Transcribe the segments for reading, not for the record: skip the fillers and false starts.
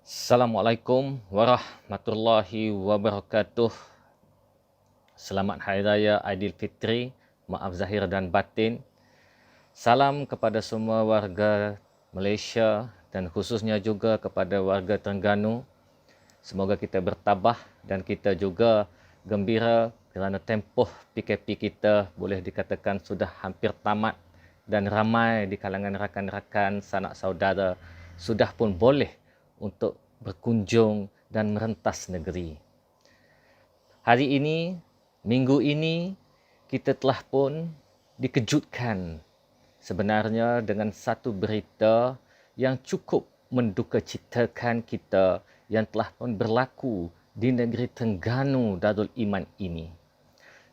Assalamualaikum warahmatullahi wabarakatuh. Selamat Hari Raya Aidilfitri, maaf zahir dan batin. Salam kepada semua warga Malaysia dan khususnya juga kepada warga Terengganu. Semoga kita bertabah dan kita juga gembira kerana tempoh PKP kita boleh dikatakan sudah hampir tamat dan ramai di kalangan rakan-rakan sanak saudara sudah pun boleh untuk berkunjung dan merentas negeri. Hari ini, minggu ini, kita telah pun dikejutkan sebenarnya dengan satu berita yang cukup mendukacitakan kita yang telah pun berlaku di negeri Terengganu Darul Iman ini.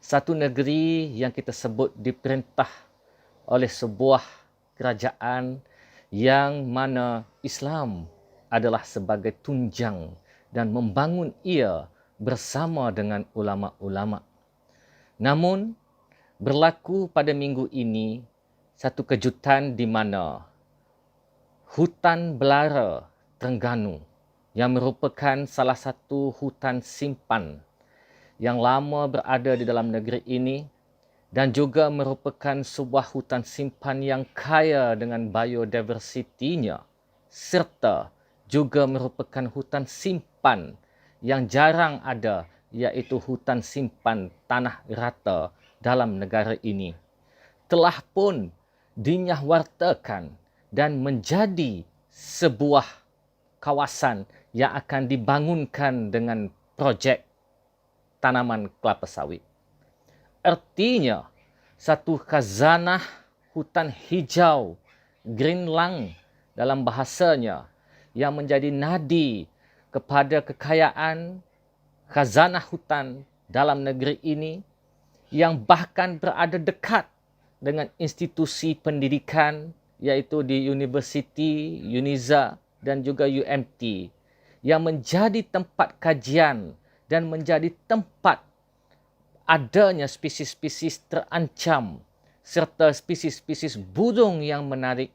Satu negeri yang kita sebut diperintah oleh sebuah kerajaan yang mana Islam adalah sebagai tunjang dan membangun ia bersama dengan ulama-ulama. Namun, berlaku pada minggu ini satu kejutan di mana hutan belara Terengganu yang merupakan salah satu hutan simpan yang lama berada di dalam negeri ini dan juga merupakan sebuah hutan simpan yang kaya dengan biodiversitinya serta juga merupakan hutan simpan yang jarang ada, iaitu hutan simpan tanah rata dalam negara ini, telah pun dinyahwartakan dan menjadi sebuah kawasan yang akan dibangunkan dengan projek tanaman kelapa sawit. Artinya, satu khazanah hutan hijau, green lung dalam bahasanya, yang menjadi nadi kepada kekayaan khazanah hutan dalam negeri ini yang bahkan berada dekat dengan institusi pendidikan iaitu di Universiti, UNIZA dan juga UMT yang menjadi tempat kajian dan menjadi tempat adanya spesies-spesies terancam serta spesies-spesies burung yang menarik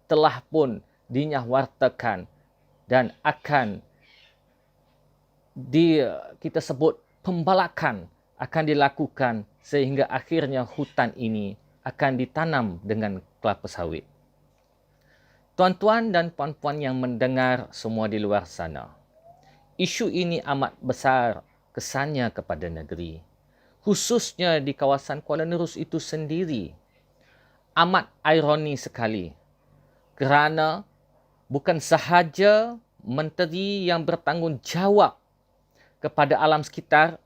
telah pun dinyahwartakan dan akan kita sebut pembalakan akan dilakukan sehingga akhirnya hutan ini akan ditanam dengan kelapa sawit. Tuan-tuan dan puan-puan yang mendengar semua di luar sana, isu ini amat besar kesannya kepada negeri, khususnya di kawasan Kuala Nerus itu sendiri. Amat ironi sekali kerana bukan sahaja menteri yang bertanggungjawab kepada alam sekitar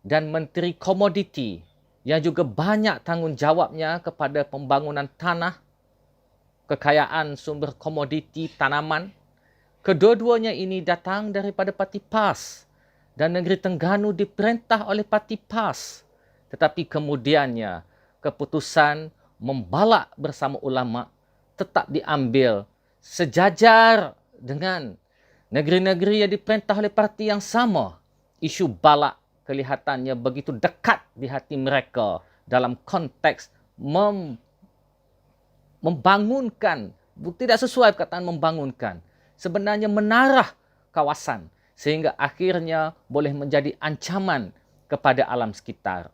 dan menteri komoditi yang juga banyak tanggungjawabnya kepada pembangunan tanah, kekayaan sumber komoditi tanaman. Kedua-duanya ini datang daripada Parti PAS dan negeri Terengganu diperintah oleh Parti PAS. Tetapi kemudiannya keputusan membalak bersama ulama tetap diambil sejajar dengan negeri-negeri yang diperintah oleh parti yang sama. Isu balak kelihatannya begitu dekat di hati mereka dalam konteks membangunkan, tidak sesuai perkataan membangunkan, sebenarnya menarah kawasan sehingga akhirnya boleh menjadi ancaman kepada alam sekitar.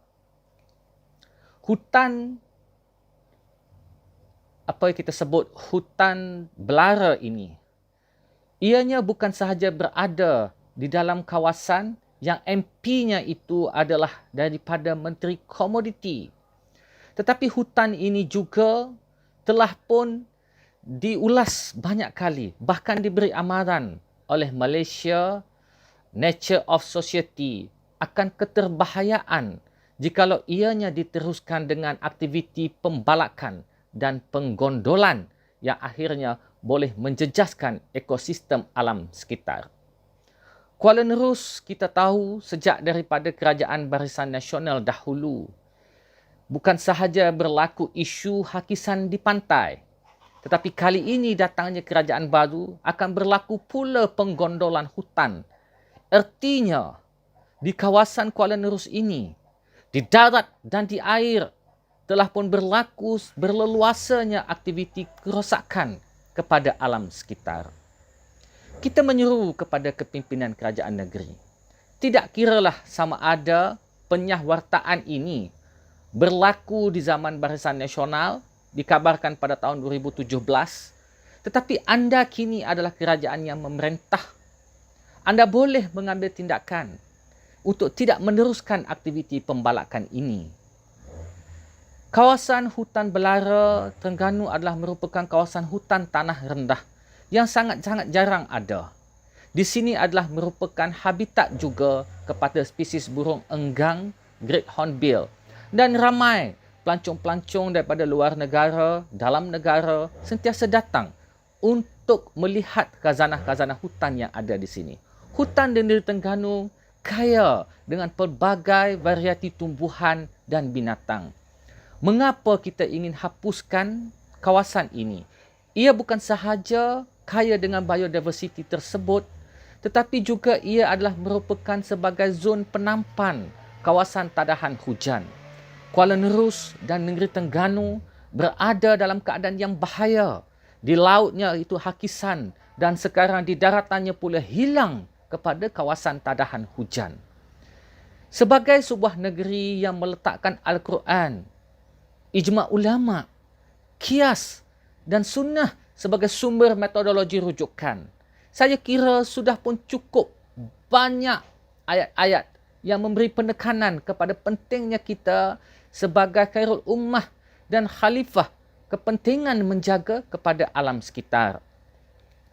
Hutan apa yang kita sebut hutan belara ini, ianya bukan sahaja berada di dalam kawasan yang MP-nya itu adalah daripada Menteri Komoditi, tetapi hutan ini juga telah pun diulas banyak kali, bahkan diberi amaran oleh Malaysia Nature of Society akan keterbahayaan jikalau ianya diteruskan dengan aktiviti pembalakan dan penggondolan yang akhirnya boleh menjejaskan ekosistem alam sekitar. Kuala Nerus kita tahu sejak daripada Kerajaan Barisan Nasional dahulu bukan sahaja berlaku isu hakisan di pantai, tetapi kali ini datangnya kerajaan baru akan berlaku pula penggondolan hutan. Artinya, di kawasan Kuala Nerus ini, di darat dan di air, telah pun berlaku berleluasanya aktiviti kerosakan kepada alam sekitar. kita menyeru kepada kepimpinan kerajaan negeri. Tidak kiralah sama ada penyahwartaan ini berlaku di zaman Barisan Nasional, dikabarkan pada tahun 2017, tetapi anda kini adalah kerajaan yang memerintah. Anda boleh mengambil tindakan untuk tidak meneruskan aktiviti pembalakan ini. Kawasan hutan belara Terengganu adalah merupakan kawasan hutan tanah rendah yang sangat-sangat jarang ada. Di sini adalah merupakan habitat juga kepada spesies burung enggang Great Hornbill, dan ramai pelancong-pelancong daripada luar negara, dalam negara sentiasa datang untuk melihat khazanah-khazanah hutan yang ada di sini. Hutan di negeri Terengganu kaya dengan pelbagai variati tumbuhan dan binatang. Mengapa kita ingin hapuskan kawasan ini? Ia bukan sahaja kaya dengan biodiversiti tersebut, tetapi juga ia adalah merupakan sebagai zon penampan kawasan tadahan hujan. Kuala Nerus dan negeri Terengganu berada dalam keadaan yang bahaya. Di lautnya itu hakisan dan sekarang di daratannya pula hilang kepada kawasan tadahan hujan. Sebagai sebuah negeri yang meletakkan Al-Quran, ijma' ulama', qiyas dan sunnah sebagai sumber metodologi rujukan, saya kira sudah pun cukup banyak ayat-ayat yang memberi penekanan kepada pentingnya kita sebagai khairul ummah dan khalifah kepentingan menjaga kepada alam sekitar.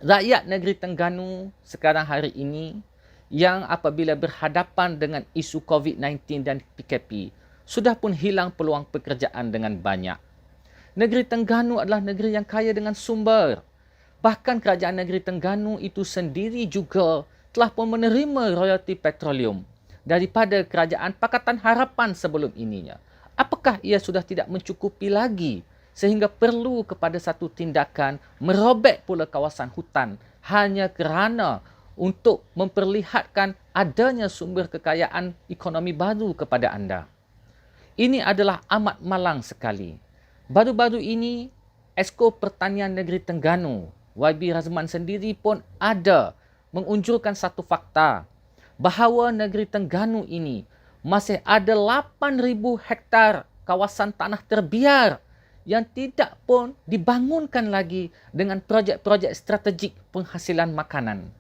Rakyat negeri Terengganu sekarang hari ini yang apabila berhadapan dengan isu COVID-19 dan PKP sudah pun hilang peluang pekerjaan dengan banyak. Negeri Terengganu adalah negeri yang kaya dengan sumber. Bahkan kerajaan negeri Terengganu itu sendiri juga telah pun menerima royalti petroleum daripada kerajaan Pakatan Harapan sebelum ininya. Apakah ia sudah tidak mencukupi lagi sehingga perlu kepada satu tindakan merobek pula kawasan hutan hanya kerana untuk memperlihatkan adanya sumber kekayaan ekonomi baru kepada anda? Ini adalah amat malang sekali. Baru-baru ini, Esko Pertanian Negeri Terengganu, YB Razman sendiri pun ada mengunjurkan satu fakta bahawa negeri Terengganu ini masih ada 8,000 hektar kawasan tanah terbiar yang tidak pun dibangunkan lagi dengan projek-projek strategik penghasilan makanan.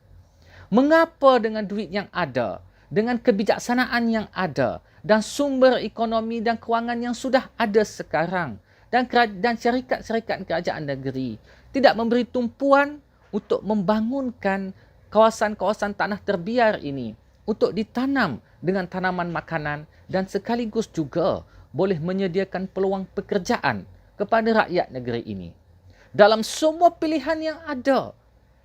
Mengapa dengan duit yang ada, dengan kebijaksanaan yang ada dan sumber ekonomi dan kewangan yang sudah ada sekarang dan syarikat-syarikat kerajaan negeri tidak memberi tumpuan untuk membangunkan kawasan-kawasan tanah terbiar ini untuk ditanam dengan tanaman makanan dan sekaligus juga boleh menyediakan peluang pekerjaan kepada rakyat negeri ini. Dalam semua pilihan yang ada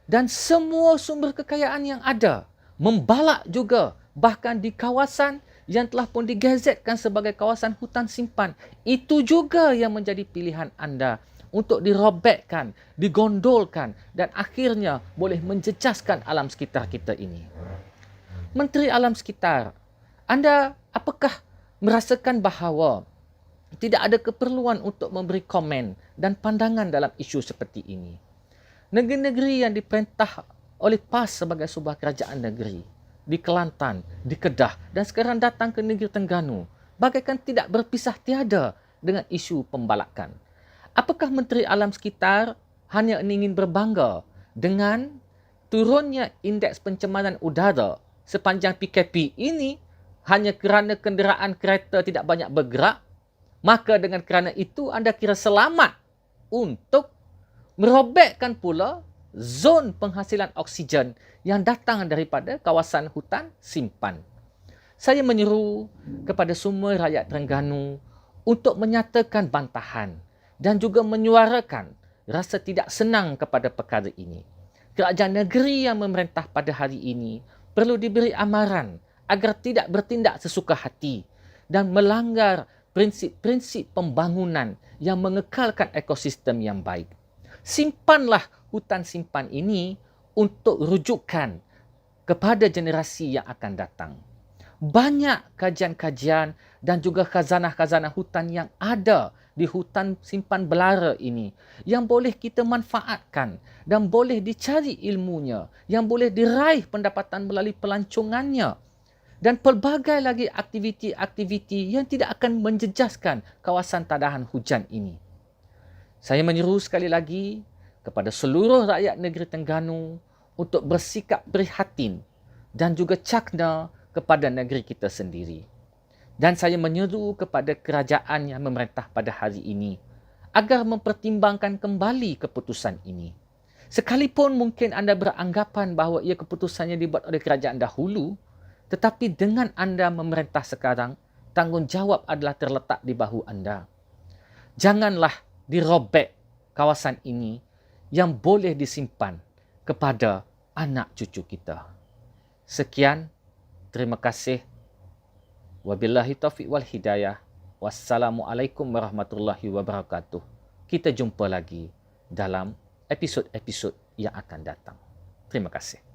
dan semua sumber kekayaan yang ada, membalak juga bahkan di kawasan yang telah pun digazetkan sebagai kawasan hutan simpan, itu juga yang menjadi pilihan anda untuk dirobekkan, digondolkan dan akhirnya boleh menjejaskan alam sekitar kita ini. Menteri Alam Sekitar, anda apakah merasakan bahawa tidak ada keperluan untuk memberi komen dan pandangan dalam isu seperti ini? Negeri-negeri yang diperintah oleh PAS sebagai sebuah kerajaan negeri, di Kelantan, di Kedah dan sekarang datang ke negeri Terengganu, bagaikan tidak berpisah tiada dengan isu pembalakan. Apakah Menteri Alam Sekitar hanya ingin berbangga dengan turunnya indeks pencemaran udara sepanjang PKP ini hanya kerana kenderaan kereta tidak banyak bergerak? Maka dengan kerana itu anda kira selamat untuk merobekkan pula zon penghasilan oksigen yang datang daripada kawasan hutan simpan. Saya menyeru kepada semua rakyat Terengganu untuk menyatakan bantahan dan juga menyuarakan rasa tidak senang kepada perkara ini. Kerajaan negeri yang memerintah pada hari ini perlu diberi amaran agar tidak bertindak sesuka hati dan melanggar prinsip-prinsip pembangunan yang mengekalkan ekosistem yang baik. Simpanlah hutan simpan ini untuk rujukan kepada generasi yang akan datang. Banyak kajian-kajian dan juga khazanah-khazanah hutan yang ada di hutan simpan belara ini yang boleh kita manfaatkan dan boleh dicari ilmunya, yang boleh diraih pendapatan melalui pelancongannya dan pelbagai lagi aktiviti-aktiviti yang tidak akan menjejaskan kawasan tadahan hujan ini. Saya menyeru sekali lagi kepada seluruh rakyat negeri Terengganu untuk bersikap prihatin dan juga cakna kepada negeri kita sendiri. Dan saya menyeru kepada kerajaan yang memerintah pada hari ini agar mempertimbangkan kembali keputusan ini. Sekalipun mungkin anda beranggapan bahawa ia keputusannya dibuat oleh kerajaan dahulu, tetapi dengan anda memerintah sekarang, tanggungjawab adalah terletak di bahu anda. Janganlah dirobek kawasan ini yang boleh disimpan kepada anak cucu kita. Sekian, terima kasih. Wabillahi taufiq wal hidayah. Wassalamualaikum warahmatullahi wabarakatuh. Kita jumpa lagi dalam episod-episod yang akan datang. Terima kasih.